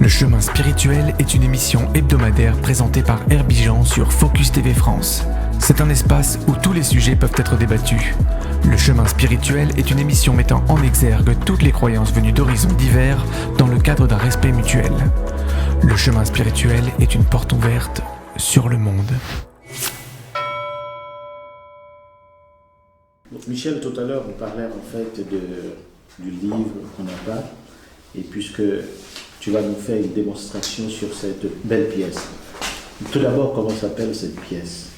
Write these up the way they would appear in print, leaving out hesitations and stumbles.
Le chemin spirituel est une émission hebdomadaire présentée par Herbijan sur Focus TV France. C'est un espace où tous les sujets peuvent être débattus. Le chemin spirituel est une émission mettant en exergue toutes les croyances venues d'horizons divers dans le cadre d'un respect mutuel. Le chemin spirituel est une porte ouverte sur le monde. Donc Michel, tout à l'heure, on parlait en fait du livre qu'on n'a pas, et puisque tu vas nous faire une démonstration sur cette belle pièce. Tout d'abord, comment s'appelle cette pièce?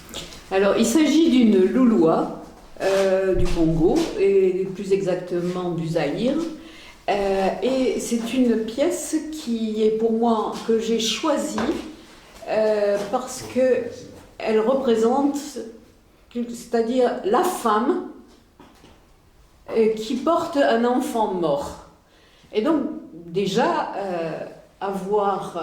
Alors, il s'agit d'une louloua du Congo, et plus exactement du Zaïre. Et c'est une pièce qui est pour moi, que j'ai choisie parce qu'elle représente, c'est-à-dire la femme qui porte un enfant mort. Et donc, déjà, avoir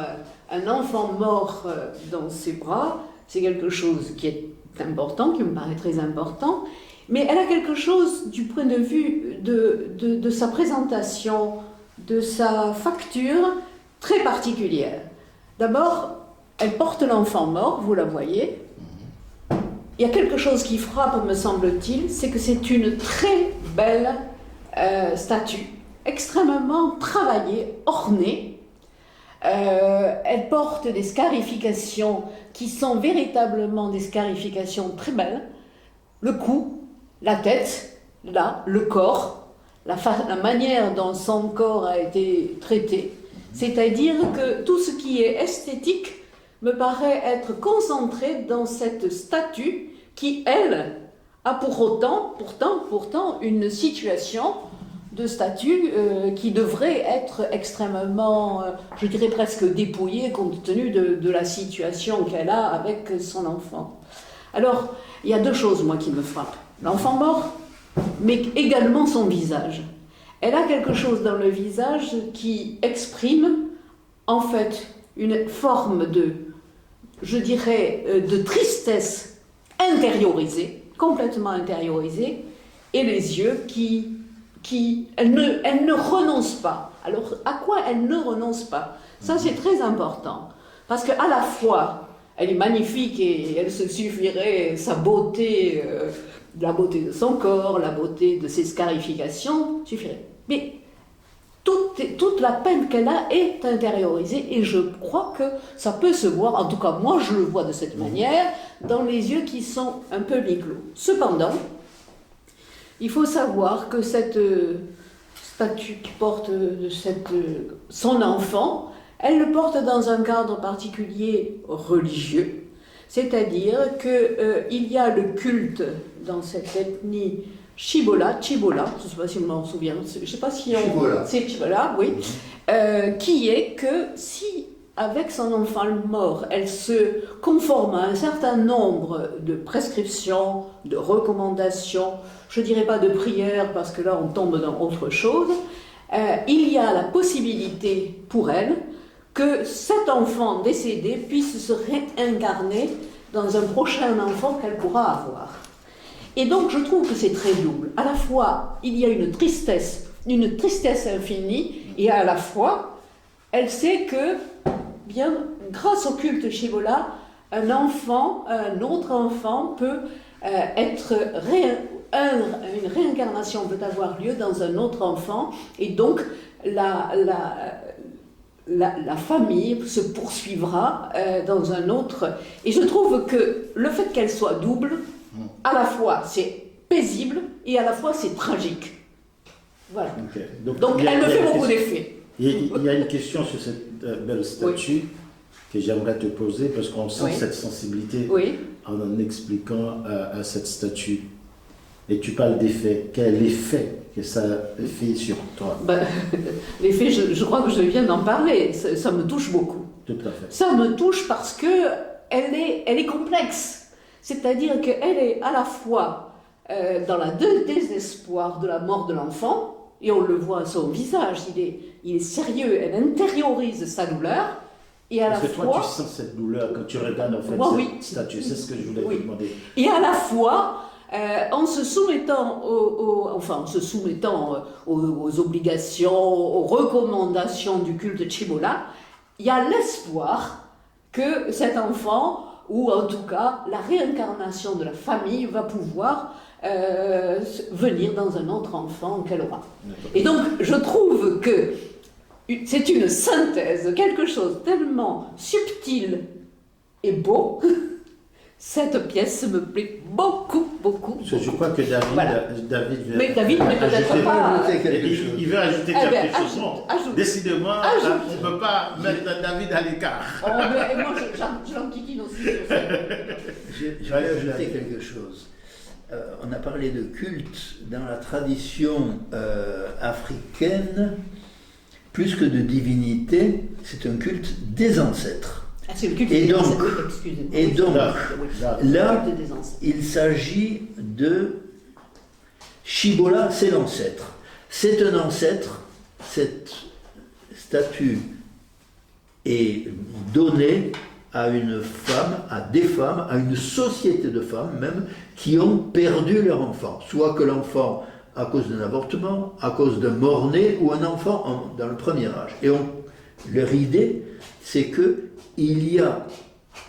un enfant mort dans ses bras, c'est quelque chose qui est important, qui me paraît très important, mais elle a quelque chose du point de vue de sa présentation, de sa facture, très particulière. D'abord, elle porte l'enfant mort, vous la voyez. Il y a quelque chose qui frappe, me semble-t-il, c'est que c'est une très belle statue, extrêmement travaillée, ornée. Elle porte des scarifications qui sont véritablement des scarifications très belles. Le cou, la tête, là, le corps, la manière dont son corps a été traité. C'est-à-dire que tout ce qui est esthétique me paraît être concentré dans cette statue qui, elle, a pourtant une situation de statue qui devrait être extrêmement, je dirais presque dépouillée compte tenu de la situation qu'elle a avec son enfant. Alors, il y a deux choses, moi, qui me frappent. L'enfant mort, mais également son visage. Elle a quelque chose dans le visage qui exprime, en fait, une forme de, je dirais, de tristesse intériorisée, complètement intériorisée, et les yeux elle ne renonce pas. Alors, à quoi elle ne renonce pas? Ça, c'est très important. Parce qu'à la fois, elle est magnifique et elle se suffirait, sa beauté, la beauté de son corps, la beauté de ses scarifications, suffirait. Mais toute la peine qu'elle a est intériorisée et je crois que ça peut se voir, en tout cas moi je le vois de cette manière, dans les yeux qui sont un peu mi-clos. Cependant, il faut savoir que cette statue qui porte son enfant, elle le porte dans un cadre particulier religieux, c'est-à-dire qu'il y a le culte dans cette ethnie Chibola, je ne sais pas si on m'en souvient, je ne sais pas si on... C'est Chibola, oui, qui est que si, avec son enfant mort, elle se conforme à un certain nombre de prescriptions, de recommandations, je ne dirais pas de prières parce que là on tombe dans autre chose, il y a la possibilité pour elle que cet enfant décédé puisse se réincarner dans un prochain enfant qu'elle pourra avoir. Et donc je trouve que c'est très double. À la fois, il y a une tristesse infinie, et à la fois, elle sait que, bien, grâce au culte Chibola, un autre enfant peut une réincarnation peut avoir lieu dans un autre enfant, et donc la famille se poursuivra dans un autre. Et je trouve que le fait qu'elle soit double, à la fois c'est paisible et à la fois c'est tragique. Voilà. Okay. Donc elle me fait beaucoup d'effet. Il y a une question sur cette belle statue que j'aimerais te poser parce qu'on sent cette sensibilité en expliquant cette statue. Et tu parles d'effet. Quel effet que ça fait sur toi? L'effet, je crois que je viens d'en parler. Ça me touche beaucoup. Tout à fait. Ça me touche parce que elle est complexe. C'est-à-dire qu'elle est à la fois dans le désespoir de la mort de l'enfant, et on le voit à son visage, il est sérieux, elle intériorise sa douleur, et à la fois... Parce que toi, tu sens cette douleur quand tu regardes en fait cette statue, c'est ce que je voulais te demander. Et à la fois... en se soumettant aux obligations, aux recommandations du culte Chibola, il y a l'espoir que cet enfant, ou en tout cas la réincarnation de la famille, va pouvoir venir dans un autre enfant qu'elle aura. Et donc je trouve que c'est une synthèse, quelque chose tellement subtil et beau. Cette pièce me plaît beaucoup, beaucoup. Je crois que David, voilà. David veut mais David ne peut être pas... Il veut ajouter quelque chose. Ajoute. Décidément, on ne peut pas mettre David à l'écart. Oh, mais moi, je l'enquiquine aussi sur ça. Je vais ajouter quelque chose. On a parlé de culte dans la tradition africaine. Plus que de divinité, c'est un culte des ancêtres. Ah, c'est le culte et des donc, ancêtres, excusez-moi. Et donc, là, le culte des ancêtres. il s'agit de Shibola, c'est l'ancêtre. C'est un ancêtre, cette statue est donnée à une femme, à des femmes, à une société de femmes même, qui ont perdu leur enfant. Soit que l'enfant, à cause d'un avortement, à cause d'un mort-né, ou un enfant dans le premier âge. Et leur idée, c'est que il y a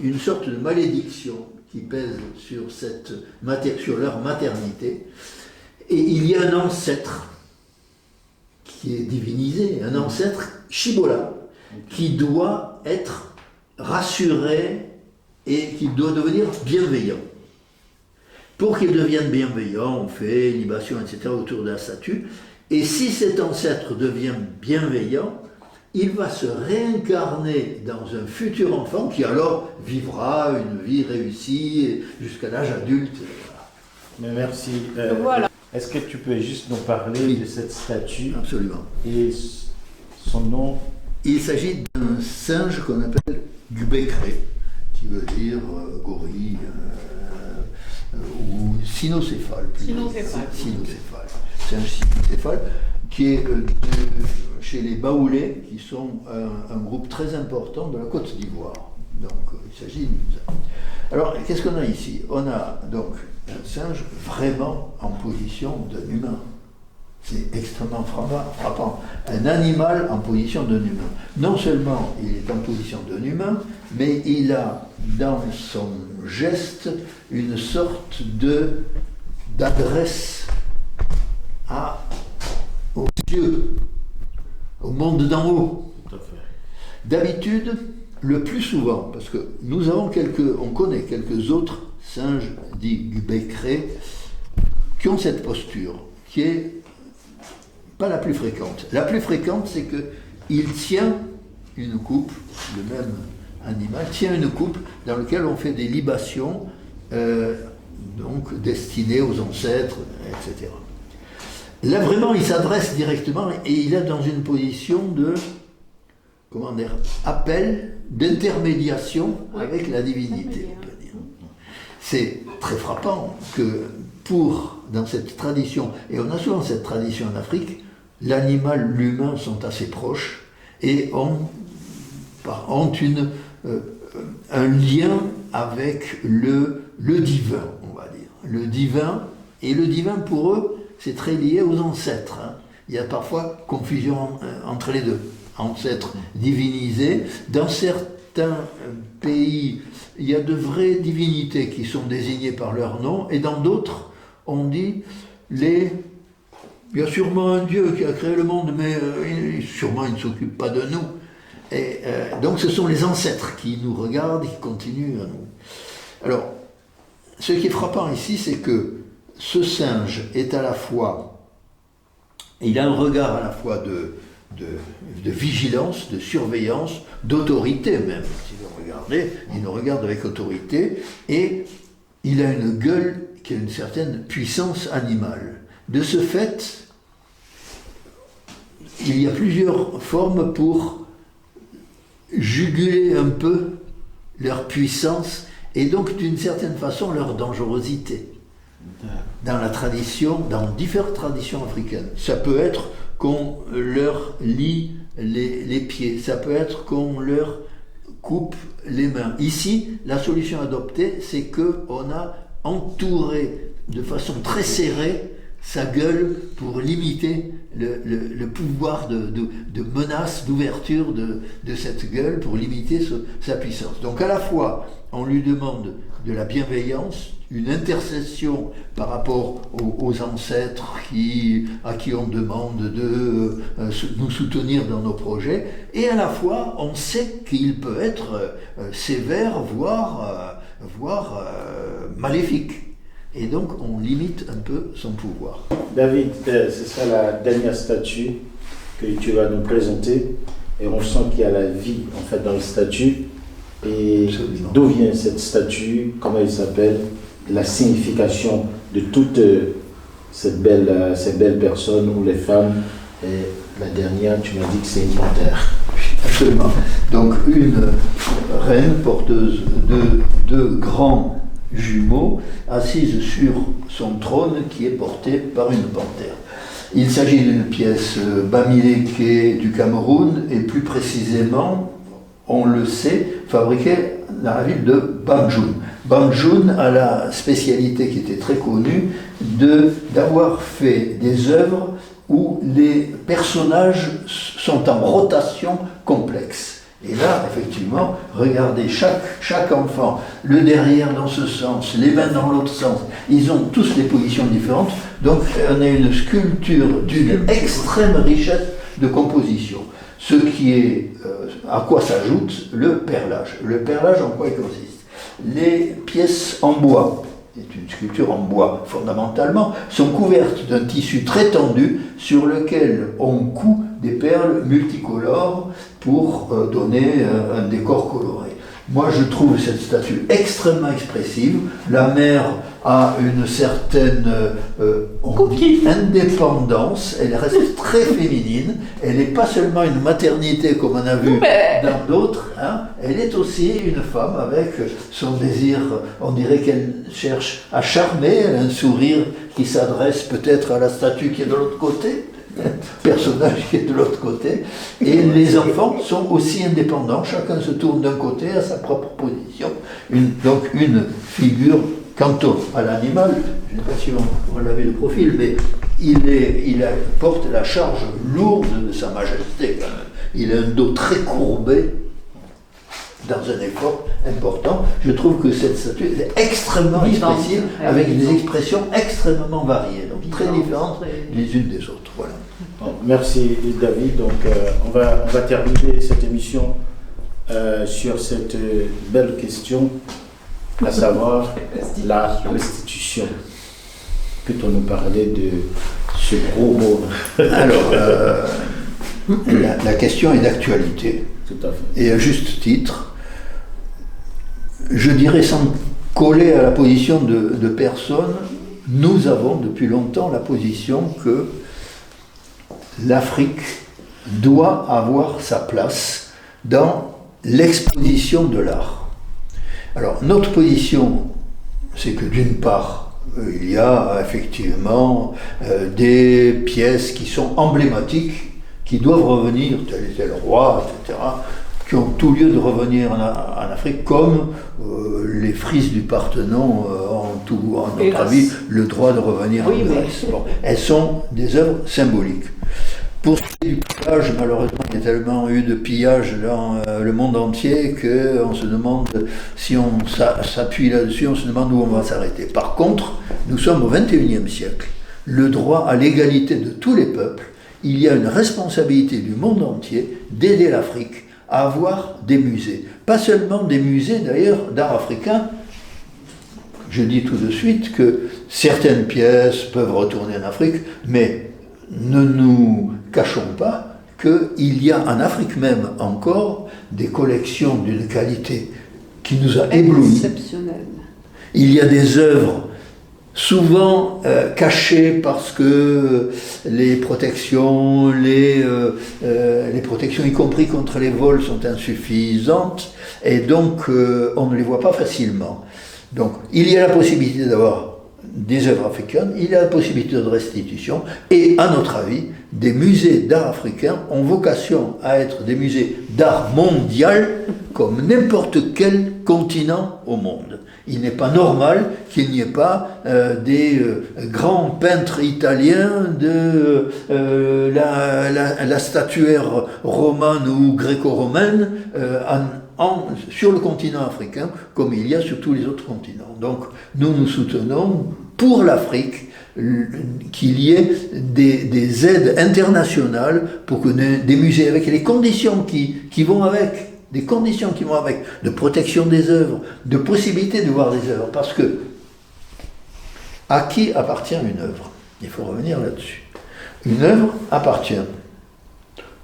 une sorte de malédiction qui pèse sur leur maternité, et il y a un ancêtre qui est divinisé, un ancêtre Shibola, qui doit être rassuré et qui doit devenir bienveillant. Pour qu'il devienne bienveillant, on fait libation, etc. autour de la statue, et si cet ancêtre devient bienveillant, il va se réincarner dans un futur enfant qui alors vivra une vie réussie jusqu'à l'âge adulte. Mais merci. Voilà. Est-ce que tu peux juste nous parler de cette statue? Absolument. Et son nom? Il s'agit d'un singe qu'on appelle Gubekre, qui veut dire gorille ou cynocéphale. Cynocéphale. Singe cynocéphale, qui est chez les Baoulés, qui sont un groupe très important de la Côte d'Ivoire. Donc il s'agit de ça. Alors qu'est-ce qu'on a ici? On a donc un singe vraiment en position d'un humain. C'est extrêmement frappant. Un animal en position d'un humain. Non seulement il est en position d'un humain, mais il a dans son geste une sorte d'adresse aux cieux, au monde d'en haut. Tout à fait. D'habitude, le plus souvent, parce que on connaît quelques autres singes dits Gubekre qui ont cette posture, qui est pas la plus fréquente. La plus fréquente, c'est qu'il tient une coupe, le même animal tient une coupe dans laquelle on fait des libations, donc destinées aux ancêtres, etc. Là, vraiment, il s'adresse directement et il est dans une position de, appel, d'intermédiation avec la divinité, on peut dire. C'est très frappant que dans cette tradition, et on a souvent cette tradition en Afrique, l'animal, l'humain sont assez proches et ont un lien avec le divin, on va dire. Le divin, et le divin pour eux, c'est très lié aux ancêtres. Il y a parfois confusion entre les deux. Ancêtres divinisés. Dans certains pays, il y a de vraies divinités qui sont désignées par leur nom, et dans d'autres, on dit il y a sûrement un Dieu qui a créé le monde, mais sûrement il ne s'occupe pas de nous. Et donc ce sont les ancêtres qui nous regardent, qui continuent à nous. Alors, ce qui est frappant ici, c'est que ce singe est à la fois, il a un regard à la fois de vigilance, de surveillance, d'autorité même. Si vous regardez, il nous regarde avec autorité, et il a une gueule qui a une certaine puissance animale. De ce fait, il y a plusieurs formes pour juguler un peu leur puissance et donc d'une certaine façon leur dangerosité. Dans la tradition, dans différentes traditions africaines. Ça peut être qu'on leur lie les pieds, ça peut être qu'on leur coupe les mains. Ici, la solution adoptée, c'est qu'on a entouré de façon très serrée sa gueule pour limiter le pouvoir de menace, d'ouverture de cette gueule pour limiter sa puissance. Donc à la fois, on lui demande de la bienveillance, une intercession par rapport aux ancêtres à qui on demande de nous soutenir dans nos projets, et à la fois, on sait qu'il peut être sévère, voire maléfique. Et donc, on limite un peu son pouvoir. David, ce sera la dernière statue que tu vas nous présenter. Et on sent qu'il y a la vie, en fait, dans le statue. Et d'où vient cette statue? Comment elle s'appelle? La signification de toute ces belles personnes ou les femmes. Et la dernière, tu m'as dit que c'est une panthère. Absolument. Donc, une reine porteuse de deux grands jumeaux, assise sur son trône qui est porté par une panthère. Il s'agit d'une pièce bamileke du Cameroun et plus précisément, on le sait, fabriquée dans la ville de Banjul. Banjul a la spécialité qui était très connue d'avoir fait des œuvres où les personnages sont en rotation complexe. Et là, effectivement, regardez, chaque enfant, le derrière dans ce sens, les mains dans l'autre sens, ils ont tous des positions différentes. Donc, on a une sculpture d'une extrême richesse de composition. Ce qui est, à quoi s'ajoute le perlage. Le perlage, en quoi il consiste? Les pièces en bois, c'est une sculpture en bois fondamentalement, sont couvertes d'un tissu très tendu sur lequel on coud des perles multicolores pour donner un décor coloré. Moi, je trouve cette statue extrêmement expressive. La mère a une certaine indépendance, elle reste très féminine. Elle n'est pas seulement une maternité comme on a vu dans d'autres, hein. Elle est aussi une femme avec son désir, on dirait qu'elle cherche à charmer, elle a un sourire qui s'adresse peut-être à la statue qui est de l'autre côté, personnage qui est de l'autre côté, et les enfants sont aussi indépendants, chacun se tourne d'un côté à sa propre position, donc une figure, quant à l'animal, je ne sais pas si on l'a vu le profil, mais il porte la charge lourde de sa majesté quand même. Il a un dos très courbé dans un effort important. Je trouve que cette statue est extrêmement expressive, avec des expressions extrêmement variées, donc très différentes les unes des autres. Voilà. Bon, merci David. Donc on va terminer cette émission sur cette belle question, à savoir la restitution. Peut-on nous parler de ce gros mot? Alors, la question est d'actualité. Tout à fait. Et à juste titre. Je dirais sans coller à la position de personne, nous avons depuis longtemps la position que l'Afrique doit avoir sa place dans l'exposition de l'art. Alors notre position, c'est que d'une part, il y a effectivement des pièces qui sont emblématiques, qui doivent revenir, tel et tel roi, etc., qui ont tout lieu de revenir en Afrique, comme les frises du Parthénon ont, à notre avis, le droit de revenir en Grèce. Bon, elles sont des œuvres symboliques. Pour ce qui est du pillage, malheureusement, il y a tellement eu de pillage dans le monde entier qu'on se demande, si on s'appuie là-dessus, on se demande où on va s'arrêter. Par contre, nous sommes au XXIe siècle. Le droit à l'égalité de tous les peuples, il y a une responsabilité du monde entier d'aider l'Afrique à avoir des musées. Pas seulement des musées d'ailleurs d'art africain. Je dis tout de suite que certaines pièces peuvent retourner en Afrique, mais ne nous cachons pas qu'il y a en Afrique même encore des collections d'une qualité qui nous a éblouis. Exceptionnelle. Il y a des œuvres souvent cachées parce que les protections, y compris contre les vols, sont insuffisantes, et donc on ne les voit pas facilement. Donc il y a la possibilité d'avoir des œuvres africaines, il y a la possibilité de restitution, et à notre avis, des musées d'art africain ont vocation à être des musées d'art mondial, comme n'importe quel continent au monde. Il n'est pas normal qu'il n'y ait pas des grands peintres italiens de la statuaire romane ou gréco-romaine sur le continent africain, comme il y a sur tous les autres continents. Donc nous soutenons pour l'Afrique qu'il y ait des aides internationales pour que des musées avec les conditions qui vont avec, des conditions qui vont avec, de protection des œuvres, de possibilité de voir des œuvres, parce que à qui appartient une œuvre? Il faut revenir là-dessus. Une œuvre appartient,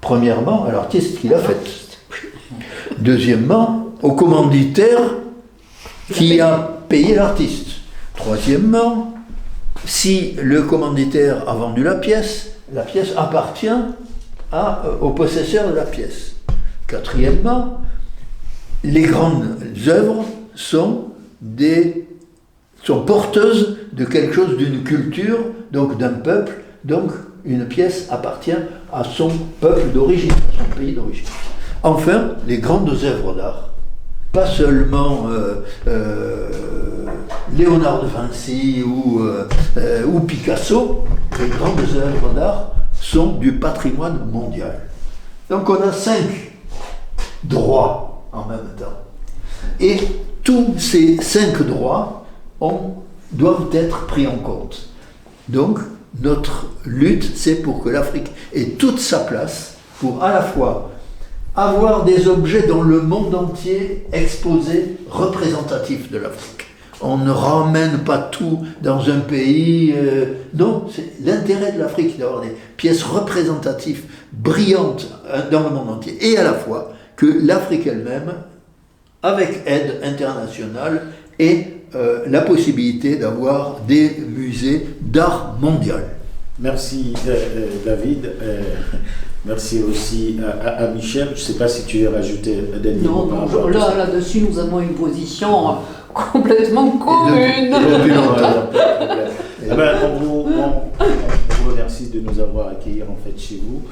premièrement, à l'artiste qui l'a faite. Deuxièmement, au commanditaire qui a payé l'artiste. Troisièmement, si le commanditaire a vendu la pièce appartient au possesseur de la pièce. Quatrièmement, les grandes œuvres sont porteuses de quelque chose, d'une culture, donc d'un peuple, donc une pièce appartient à son peuple d'origine, à son pays d'origine. Enfin, les grandes œuvres d'art, pas seulement Léonard de Vinci ou Picasso, les grandes œuvres d'art sont du patrimoine mondial. Donc on a 5 droits en même temps. Et tous ces 5 droits doivent être pris en compte. Donc notre lutte, c'est pour que l'Afrique ait toute sa place, pour à la fois avoir des objets dans le monde entier exposés, représentatifs de l'Afrique. On ne ramène pas tout dans un pays. Non, c'est l'intérêt de l'Afrique d'avoir des pièces représentatives, brillantes dans le monde entier. Et à la fois que l'Afrique elle-même, avec aide internationale, ait la possibilité d'avoir des musées d'art mondial. Merci David. Merci aussi à Michel. Je ne sais pas si tu veux rajouter un dernier mot. Non, là-dessus, nous avons une position complètement commune. On vous remercie de nous avoir accueillis en fait chez vous.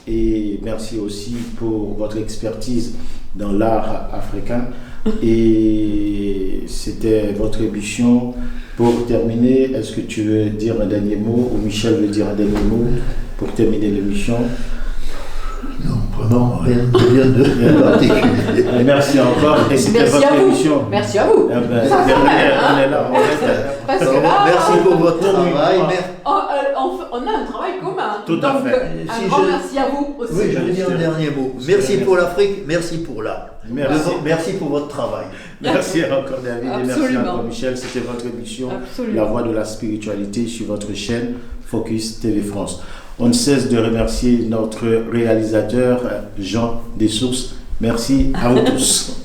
Et merci aussi pour votre expertise dans l'art africain. Et c'était votre émission. Pour terminer, est-ce que tu veux dire un dernier mot, ou Michel veut dire un dernier mot pour terminer l'émission? Non, vraiment, rien de particulier. Merci encore. Et c'était votre émission. Merci à vous. On est là, merci pour votre travail. On a un travail commun. Tout à fait. Un grand merci à vous aussi. Oui, je veux dire un dernier mot. Merci pour l'Afrique, merci pour l'art. Merci pour votre travail. Merci encore David. Absolument. Et merci encore Michel. C'était votre émission, La Voix de la Spiritualité, sur votre chaîne Focus TV France. On ne cesse de remercier notre réalisateur Jean Dessources. Merci à vous tous.